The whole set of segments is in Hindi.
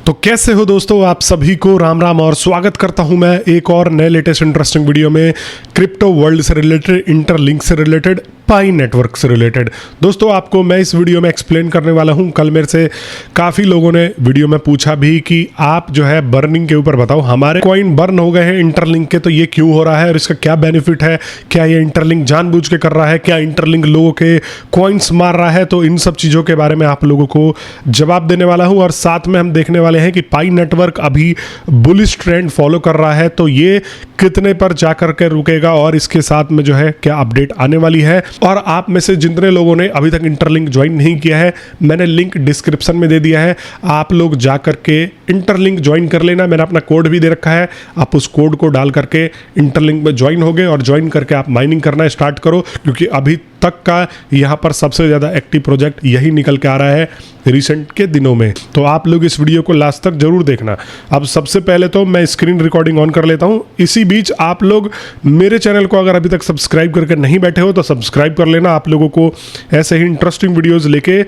तो कैसे हो दोस्तों, आप सभी को राम राम और स्वागत करता हूं मैं एक और नए लेटेस्ट इंटरेस्टिंग वीडियो में क्रिप्टो वर्ल्ड से रिलेटेड, इंटरलिंक से रिलेटेड, पाई नेटवर्क से रिलेटेड। दोस्तों आपको मैं इस वीडियो में एक्सप्लेन करने वाला हूं। कल मेरे से काफ़ी लोगों ने वीडियो में पूछा भी कि आप जो है बर्निंग के ऊपर बताओ, हमारे कॉइन बर्न हो गए हैं इंटरलिंक के, तो ये क्यों हो रहा है और इसका क्या बेनिफिट है, क्या ये इंटरलिंक जानबूझ के कर रहा है, क्या इंटरलिंक लोगों के कॉइन्स मार रहा है। तो इन सब चीज़ों के बारे में आप लोगों को जवाब देने वाला हूं और साथ में हम देखने वाले हैं कि पाई नेटवर्क अभी बुलिश ट्रेंड फॉलो कर रहा है, तो ये कितने पर जाकर के रुकेगा और इसके साथ में जो है क्या अपडेट आने वाली है। और आप में से जितने लोगों ने अभी तक इंटरलिंक ज्वाइन नहीं किया है, मैंने लिंक डिस्क्रिप्शन में दे दिया है, आप लोग जाकर के इंटरलिंक ज्वाइन कर लेना। मैंने अपना कोड भी दे रखा है, आप उस कोड को डाल करके इंटरलिंक में ज्वाइन हो गए और ज्वाइन करके आप माइनिंग करना स्टार्ट करो, क्योंकि अभी तक का यहाँ पर सबसे ज़्यादा एक्टिव प्रोजेक्ट यही निकल के आ रहा है रिसेंट के दिनों में। तो आप लोग इस वीडियो को लास्ट तक जरूर देखना। अब सबसे पहले तो मैं स्क्रीन रिकॉर्डिंग ऑन कर लेता हूँ। इसी बीच आप लोग मेरे चैनल को अगर अभी तक सब्सक्राइब करके नहीं बैठे हो तो सब्सक्राइब कर लेना। आप लोगों को ऐसे ही इंटरेस्टिंग वीडियोज़ लेके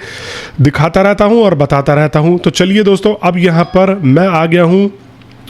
दिखाता रहता हूँ और बताता रहता हूँ। तो चलिए दोस्तों, अब यहाँ पर मैं आ गया हूँ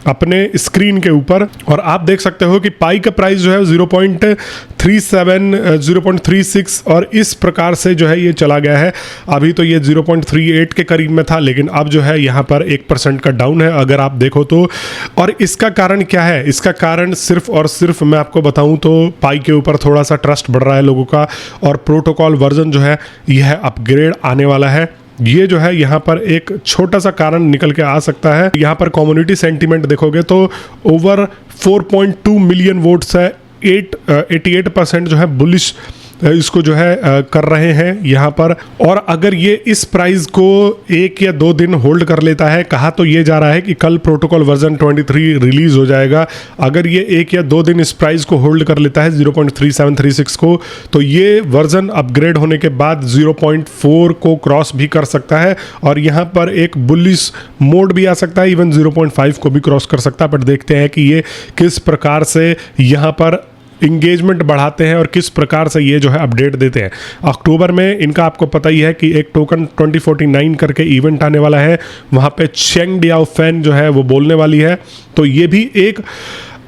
अपने स्क्रीन के ऊपर और आप देख सकते हो कि पाई का प्राइस जो है 0.37 0.36 और इस प्रकार से जो है ये चला गया है। अभी तो ये 0.38 के करीब में था, लेकिन अब जो है यहाँ पर 1% का डाउन है अगर आप देखो तो। और इसका कारण क्या है? इसका कारण सिर्फ और सिर्फ मैं आपको बताऊं तो पाई के ऊपर थोड़ा सा ट्रस्ट बढ़ रहा है लोगों का और प्रोटोकॉल वर्जन जो है यह अपग्रेड आने वाला है। ये जो है यहाँ पर एक छोटा सा कारण निकल के आ सकता है। यहाँ पर कम्युनिटी सेंटीमेंट देखोगे तो ओवर 4.2 मिलियन वोट्स है, 88% जो है बुलिश इसको जो है कर रहे हैं यहाँ पर। और अगर ये इस प्राइस को 1 या 2 दिन होल्ड कर लेता है, कहा तो ये जा रहा है कि कल प्रोटोकॉल वर्जन 23 रिलीज हो जाएगा, अगर ये 1 या 2 दिन इस प्राइस को होल्ड कर लेता है 0.3736 को, तो ये वर्जन अपग्रेड होने के बाद 0.4 को क्रॉस भी कर सकता है और यहाँ पर एक बुलिश मोड भी आ सकता है, इवन 0.5 को भी क्रॉस कर सकता है। बट देखते हैं कि ये किस प्रकार से यहाँ पर इंगेजमेंट बढ़ाते हैं और किस प्रकार से ये जो है अपडेट देते हैं। अक्टूबर में इनका आपको पता ही है कि एक टोकन 2049 करके इवेंट आने वाला है, वहाँ पे चेंग डियाओफेन जो है वो बोलने वाली है। तो ये भी एक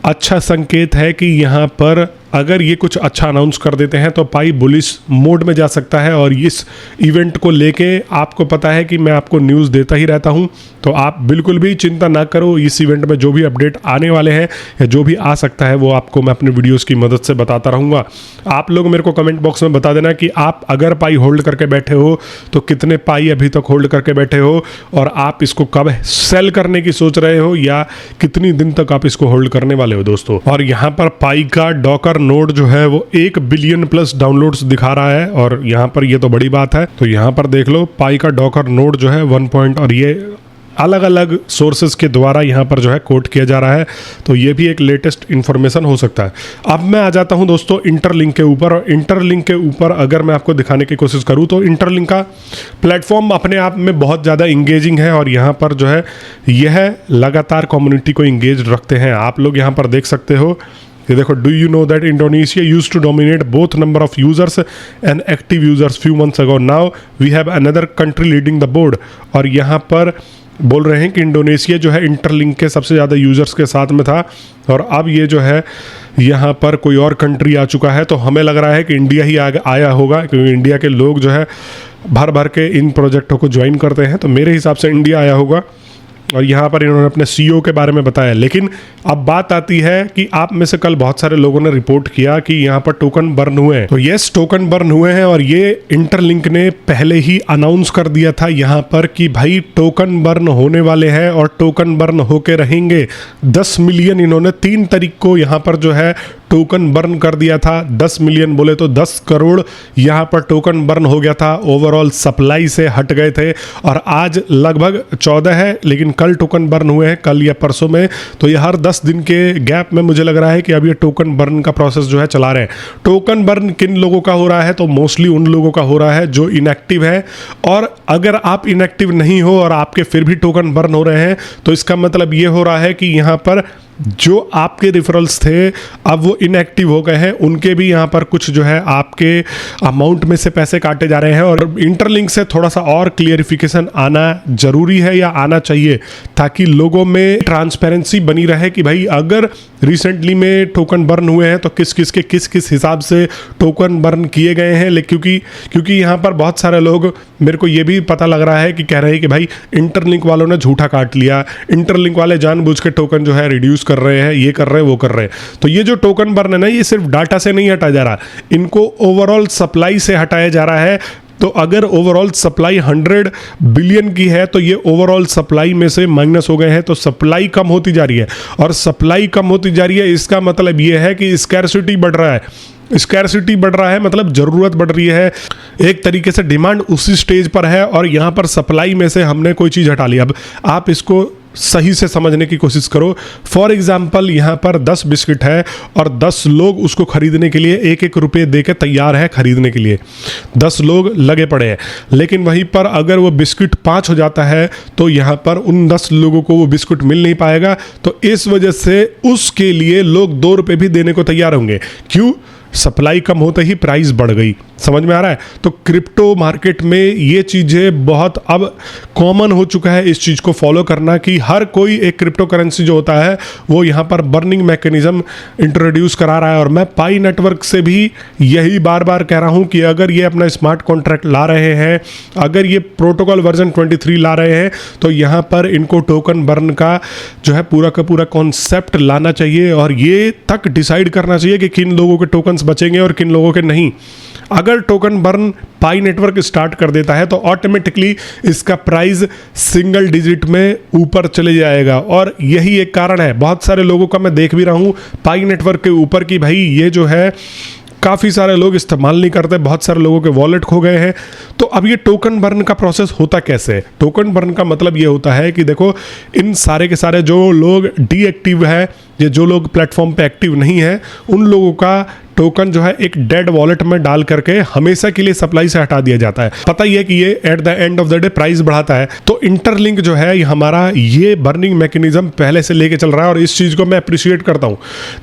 अच्छा संकेत है कि यहाँ पर अगर ये कुछ अच्छा अनाउंस कर देते हैं तो पाई बुलिश मोड में जा सकता है। और इस इवेंट को लेके आपको पता है कि मैं आपको न्यूज़ देता ही रहता हूँ, तो आप बिल्कुल भी चिंता ना करो। इस इवेंट में जो भी अपडेट आने वाले हैं या जो भी आ सकता है वो आपको मैं अपने वीडियोस की मदद से बताता रहूँगा। आप लोग मेरे को कमेंट बॉक्स में बता देना कि आप अगर पाई होल्ड करके बैठे हो तो कितने पाई अभी तक होल्ड करके बैठे हो और आप इसको कब सेल करने की सोच रहे हो या कितनी दिन तक आप इसको होल्ड करने वाले हो दोस्तों। और यहाँ पर पाई का डॉकर नोड जो है वो 1 बिलियन प्लस डाउनलोड्स दिखा रहा है और यहाँ पर ये तो बड़ी बात है। तो यहाँ पर देख लो पाई का डॉकर नोड जो है 1 पॉइंट, और ये अलग अलग सोर्सेज के द्वारा यहाँ पर जो है कोट किया जा रहा है, तो ये भी एक लेटेस्ट इन्फॉर्मेशन हो सकता है। अब मैं आ जाता हूँ दोस्तों इंटरलिंक के ऊपर, और इंटरलिंक के ऊपर अगर मैं आपको दिखाने की कोशिश करूँ तो इंटरलिंक का प्लेटफॉर्म अपने आप में बहुत ज़्यादा इंगेजिंग है और यहाँ पर जो है यह लगातार कम्युनिटी को इंगेज रखते हैं। आप लोग यहाँ पर देख सकते हो, ये देखो, do you know that Indonesia used to dominate both number of users and active users few months ago, now we have another country leading the board. और यहाँ पर बोल रहे हैं कि इंडोनेशिया जो है इंटरलिंक के सबसे ज़्यादा यूजर्स के साथ में था और अब ये जो है यहाँ पर कोई और कंट्री आ चुका है। तो हमें लग रहा है कि इंडिया ही आया होगा, क्योंकि इंडिया के लोग जो है भर भर के इन प्रोजेक्टों को ज्वाइन करते हैं, तो मेरे हिसाब से इंडिया आया होगा। और यहाँ पर इन्होंने अपने सीईओ के बारे में बताया। लेकिन अब बात आती है कि आप में से कल बहुत सारे लोगों ने रिपोर्ट किया कि यहाँ पर टोकन बर्न हुए हैं। तो यस, टोकन बर्न हुए हैं और ये इंटरलिंक ने पहले ही अनाउंस कर दिया था यहाँ पर कि भाई टोकन बर्न होने वाले हैं और टोकन बर्न होके रहेंगे। 10 मिलियन इन्होंने 3 तारीख को यहाँ पर जो है टोकन बर्न कर दिया था। 10 मिलियन बोले तो 10 करोड़ यहाँ पर टोकन बर्न हो गया था, ओवरऑल सप्लाई से हट गए थे। और आज लगभग 14 है, लेकिन कल टोकन बर्न हुए हैं, कल या परसों में। तो ये हर 10 दिन के गैप में मुझे लग रहा है कि अब ये टोकन बर्न का प्रोसेस जो है चला रहे हैं। टोकन बर्न किन लोगों का हो रहा है? तो मोस्टली उन लोगों का हो रहा है जो इनएक्टिव है। और अगर आप इनएक्टिव नहीं हो और आपके फिर भी टोकन बर्न हो रहे हैं, तो इसका मतलब ये हो रहा है कि यहाँ पर जो आपके रेफरल्स थे अब वो वो इनएक्टिव हो गए हैं उनके भी यहाँ पर कुछ जो है आपके अमाउंट में से पैसे काटे जा रहे हैं। और इंटरलिंक से थोड़ा सा और क्लियरिफिकेशन आना जरूरी है या आना चाहिए, ताकि लोगों में ट्रांसपेरेंसी बनी रहे कि भाई अगर रिसेंटली में टोकन बर्न हुए हैं तो किस किस के किस हिसाब से टोकन बर्न किए गए हैं। लेकिन क्योंकि यहाँ पर बहुत सारे लोग, मेरे को ये भी पता लग रहा है कि कह रहे हैं कि भाई इंटरलिंक वालों ने झूठा काट लिया, इंटरलिंक वाले जानबूझ के टोकन जो है रिड्यूस कर रहे हैं, ये कर रहे हैं, वो कर रहे हैं। तो ये जो टोकन बर्न है ना, ये सिर्फ डाटा से नहीं हटाया जा रहा, इनको ओवरऑल सप्लाई से हटाया जा रहा है। तो अगर ओवरऑल सप्लाई 100 बिलियन की है तो ये ओवरऑल सप्लाई में से माइनस हो गए हैं, तो सप्लाई कम होती जा रही है। और सप्लाई कम होती जा रही है, इसका मतलब ये है कि स्कैरसिटी बढ़ रहा है। स्कैरसिटी बढ़ रहा है मतलब ज़रूरत बढ़ रही है, एक तरीके से डिमांड उसी स्टेज पर है और यहाँ पर सप्लाई में से हमने कोई चीज़ हटा ली। अब आप इसको सही से समझने की कोशिश करो। फॉर एग्जाम्पल यहाँ पर 10 बिस्किट है और 10 लोग उसको खरीदने के लिए 1-1 रुपये दे के तैयार है खरीदने के लिए, 10 लोग लगे पड़े हैं। लेकिन वहीं पर अगर वो बिस्किट 5 हो जाता है तो यहाँ पर उन 10 लोगों को वो बिस्कुट मिल नहीं पाएगा। तो इस वजह से उसके लिए लोग 2 रुपये भी देने को तैयार होंगे। क्यों? सप्लाई कम होते ही प्राइस बढ़ गई। समझ में आ रहा है? तो क्रिप्टो मार्केट में ये चीज़ें बहुत अब कॉमन हो चुका है इस चीज़ को फॉलो करना, कि हर कोई एक क्रिप्टो करेंसी जो होता है वो यहाँ पर बर्निंग मैकेनिज्म इंट्रोड्यूस करा रहा है। और मैं पाई नेटवर्क से भी यही बार बार कह रहा हूँ कि अगर ये अपना स्मार्ट कॉन्ट्रैक्ट ला रहे हैं, अगर ये प्रोटोकॉल वर्जन 23 ला रहे हैं, तो यहाँ पर इनको टोकन बर्न का जो है पूरा का पूरा कॉन्सेप्ट लाना चाहिए और ये तक डिसाइड करना चाहिए कि किन लोगों के टोकन्स बचेंगे और किन लोगों के नहीं। अगर टोकन बर्न पाई नेटवर्क स्टार्ट कर देता है तो ऑटोमेटिकली इसका प्राइस सिंगल डिजिट में ऊपर चले जाएगा। और यही एक कारण है, बहुत सारे लोगों का मैं देख भी रहा हूँ पाई नेटवर्क के ऊपर कि भाई ये जो है काफ़ी सारे लोग इस्तेमाल नहीं करते, बहुत सारे लोगों के वॉलेट खो गए हैं। तो अब ये टोकन बर्न का प्रोसेस होता कैसे है? टोकन बर्न का मतलब ये होता है कि देखो, इन सारे के सारे जो लोग डीएक्टिव है, ये जो लोग प्लेटफॉर्म पे एक्टिव नहीं है, उन लोगों का टोकन जो है एक डेड वॉलेट में डाल करके हमेशा के लिए सप्लाई से हटा दिया जाता है। पता ही है कि ये at the end of the day price बढ़ाता है। तो इंटरलिंक जो है हमारा ये बर्निंग मैकेनिज्म पहले से लेके चल रहा है और इस चीज़ को मैं अप्रिशिएट करता हूँ।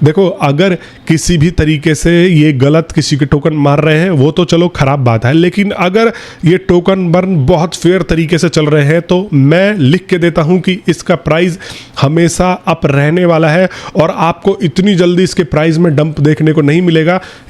देखो, अगर किसी भी तरीके से ये गलत किसी के टोकन मार रहे हैं वो तो चलो खराब बात है, लेकिन अगर ये टोकन बर्न बहुत फेयर तरीके से चल रहे हैं तो मैं लिख के देता हूँ कि इसका प्राइस हमेशा अप रहने वाला है और आपको इतनी जल्दी इसके प्राइस में डंप देखने को नहीं मिलेगा।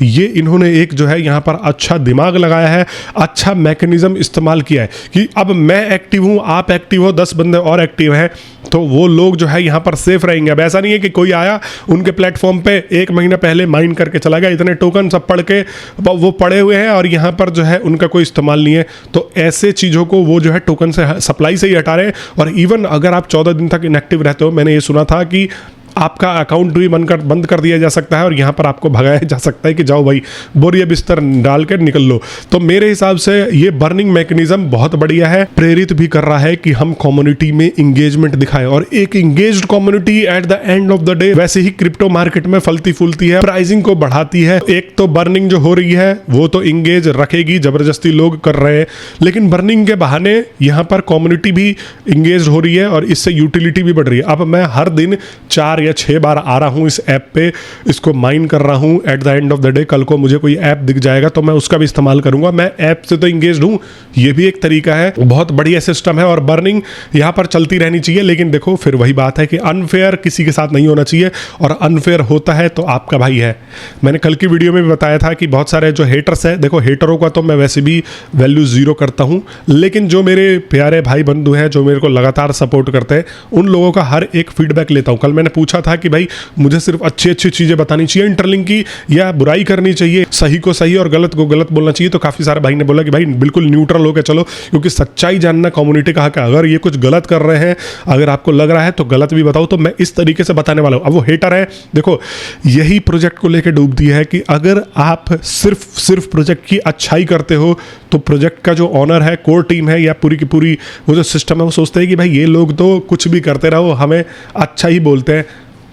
ये इन्होंने एक जो है यहाँ पर अच्छा दिमाग लगाया है, अच्छा मैकेनिज्म इस्तेमाल किया है कि अब मैं एक्टिव हूँ, आप एक्टिव हो, 10 बंदे और एक्टिव हैं, तो वो लोग जो है यहाँ पर सेफ रहेंगे। अब ऐसा नहीं है कि कोई आया उनके प्लेटफॉर्म पे 1 महीना पहले माइन करके चला गया, इतने टोकन सब पढ़ के वो पड़े हुए हैं और यहाँ पर जो है उनका कोई इस्तेमाल नहीं है। तो ऐसे चीज़ों को वो जो है टोकन से सप्लाई से ही हटा रहे हैं। और इवन अगर आप 14 दिन तक इनएक्टिव रहते हो, मैंने ये सुना था कि आपका अकाउंट भी बंद कर दिया जा सकता है और यहाँ पर आपको भगाया जा सकता है कि जाओ भाई बोरिया बिस्तर डाल कर निकल लो। तो मेरे हिसाब से ये बर्निंग मैकेनिज्म बहुत बढ़िया है, प्रेरित भी कर रहा है कि हम कम्युनिटी में इंगेजमेंट दिखाएं। और एक engaged community at the end of the day वैसे ही क्रिप्टो मार्केट में फलती फूलती है, प्राइसिंग को बढ़ाती है। एक तो बर्निंग जो हो रही है वो तो इंगेज रखेगी, जबरदस्ती लोग कर रहे हैं, लेकिन बर्निंग के बहाने यहाँ पर कम्युनिटी भी इंगेज हो रही है और इससे यूटिलिटी भी बढ़ रही है। अब मैं हर दिन 4 या 6 बार आ रहा हूं इस ऐप पे, इसको माइन कर रहा हूं। At the end of the day कल को मुझे कोई ऐप दिख जाएगा तो मैं उसका भी इस्तेमाल करूंगा। मैं ऐप से तो इंगेज्ड हूं, ये भी एक तरीका है, बहुत बढ़िया सिस्टम है और बर्निंग यहां पर चलती रहनी चाहिए। लेकिन देखो, फिर वही बात है कि अनफेयर किसी के साथ नहीं होना चाहिए, और अनफेयर होता है तो आपका भाई है। मैंने कल की वीडियो में भी बताया था कि बहुत सारे जो हेटर्स है, देखो हेटरों का तो मैं वैसे भी वैल्यू 0 करता हूं, लेकिन जो मेरे प्यारे भाई बंधु हैं जो मेरे को लगातार सपोर्ट करते हैं, उन लोगों का हर एक फीडबैक लेता हूं। कल मैंने पूछा था कि भाई मुझे सिर्फ अच्छी अच्छी चीजें बतानी चाहिए इंटरलिंक की, या बुराई करनी चाहिए, सही को सही और गलत को गलत बोलना चाहिए। तो काफी सारे भाई ने बोला कि भाई बिल्कुल न्यूट्रल होकर चलो, क्योंकि सच्चाई जानना कम्युनिटी का हक है। अगर ये कुछ गलत कर रहे हैं, अगर आपको लग रहा है तो गलत भी बताओ, तो मैं इस तरीके से बताने वाला हूं। अब वो हेटर है, देखो यही प्रोजेक्ट को लेकर डूबती है कि अगर आप सिर्फ प्रोजेक्ट की अच्छाई करते हो तो प्रोजेक्ट का जो ऑनर है, कोर टीम है या पूरी की पूरी वो जो सिस्टम है, वो सोचते हैं कि भाई ये लोग तो कुछ भी करते रहो, हमें अच्छा ही बोलते हैं।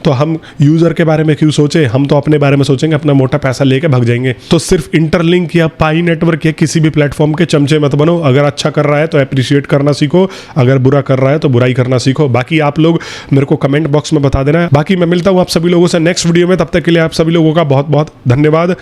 तो हम यूजर के बारे में क्यों सोचे, हम तो अपने बारे में सोचेंगे, अपना मोटा पैसा लेके भाग जाएंगे। तो सिर्फ इंटरलिंक या पाई नेटवर्क या किसी भी प्लेटफॉर्म के चमचे मत बनो। अगर अच्छा कर रहा है तो अप्रिशिएट करना सीखो, अगर बुरा कर रहा है तो बुराई करना सीखो। बाकी आप लोग मेरे को कमेंट बॉक्स में बता देना है। बाकी मैं मिलता हूं आप सभी लोगों से नेक्स्ट वीडियो में, तब तक के लिए आप सभी लोगों का बहुत बहुत धन्यवाद।